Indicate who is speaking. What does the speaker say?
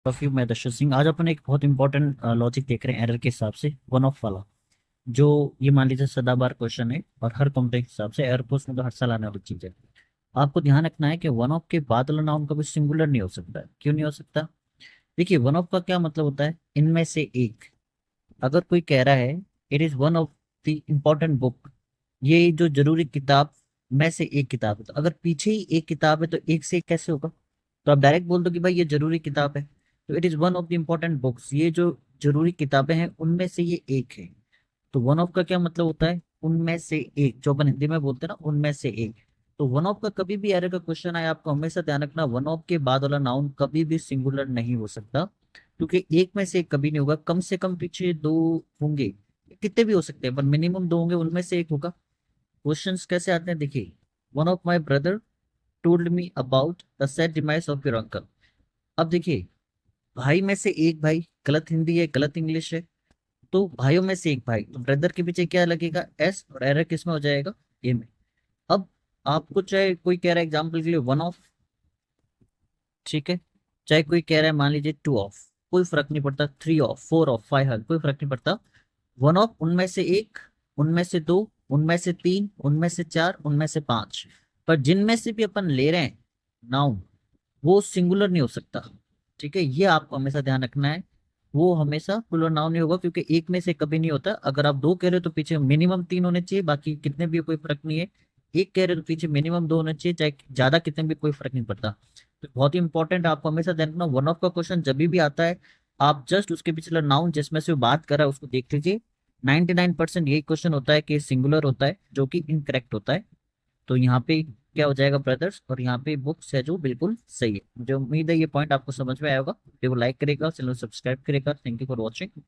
Speaker 1: काफी मैं दर्शन सिंह। आज अपन एक बहुत इंपॉर्टेंट लॉजिक देख रहे हैं एरर के हिसाब से, वन ऑफ वाला। जो ये मान लीजिए सदाबहार क्वेश्चन है और हर कॉम्प्लेक्स के हिसाब से एयरपोर्ट में तो हर साल आने वाली चीज है। आपको ध्यान रखना है कि वन ऑफ के बाद वाला नाउन कभी सिंगुलर नहीं हो सकता है। क्यों नहीं हो सकता? देखिए, वन ऑफ का क्या मतलब होता है? इनमें से एक। अगर कोई कह रहा है it is one of the important book, ये जो जरूरी किताब में से एक किताब है, तो अगर पीछे ही एक किताब है तो एक से एक कैसे होगा? तो आप डायरेक्ट बोल दो कि भाई ये जरूरी किताब है, तो it is one of the important books, ये जो जरूरी किताबें हैं उनमें से ये एक है। तो वन ऑफ का क्या मतलब होता है? उनमें से एक, जो अपन हिंदी में बोलते हैं ना, उनमें से एक। तो वन ऑफ का कभी भी एरर का क्वेश्चन आए, आपको हमेशा ध्यान रखना, वन ऑफ के बाद वाला नाउन कभी भी सिंगुलर नहीं हो सकता, क्योंकि एक में से एक कभी नहीं होगा। कम से कम पीछे दो होंगे, कितने भी हो सकते हैं, पर मिनिमम दो होंगे, उनमें से एक होगा। क्वेश्चंस कैसे आते हैं देखिए, one of my brother told me about the sad demise of your uncle. अब देखिए, भाई में से एक भाई, गलत हिंदी है, गलत इंग्लिश है। तो भाइयों में से एक भाई, तो ब्रदर के पीछे क्या लगेगा? एस, और एरर किस में हो जाएगा? ए में। अब आपको चाहे कोई कह रहा है एग्जाम्पल के लिए वन ऑफ, ठीक है, चाहे कोई कह रहा है मान लीजिए टू ऑफ, कोई फर्क नहीं पड़ता, three of, four of, five of, कोई फर्क नहीं पड़ता। वन ऑफ उनमें से एक, उनमें से दो, उनमें से तीन, उनमें से चार, उनमें से पांच, पर जिनमें से भी अपन ले रहे हैं नाउन, वो सिंगुलर नहीं हो सकता। ठीक है, ये आपको हमेशा ध्यान रखना है। वो हमेशा प्लूरल नाउन नहीं होगा, क्योंकि एक में से कभी नहीं होता। अगर आप दो कह रहे हो तो पीछे मिनिमम तीन होने चाहिए, बाकी कितने भी कोई फर्क नहीं है। एक कह रहे हो तो पीछे मिनिमम दो होने चाहिए, चाहे ज्यादा कितने भी कोई फर्क नहीं पड़ता। तो बहुत ही इंपॉर्टेंट, आपको हमेशा ध्यान रखना, वन ऑफ का क्वेश्चन जब भी आता है, आप जस्ट उसके पिछला नाउन जिसमें से वो बात कर रहा है उसको देख लीजिए। 99% यही क्वेश्चन होता है कि सिंगुलर होता है, जो कि इनकरेक्ट होता है। तो यहाँ पे क्या हो जाएगा ब्रदर्स, और यहाँ पे बुक्स है, जो बिल्कुल सही है। मुझे उम्मीद है ये पॉइंट आपको समझ में आया होगा। वीडियो को लाइक करेगा, चैनल सब्सक्राइब करेगा। Thank you for watching.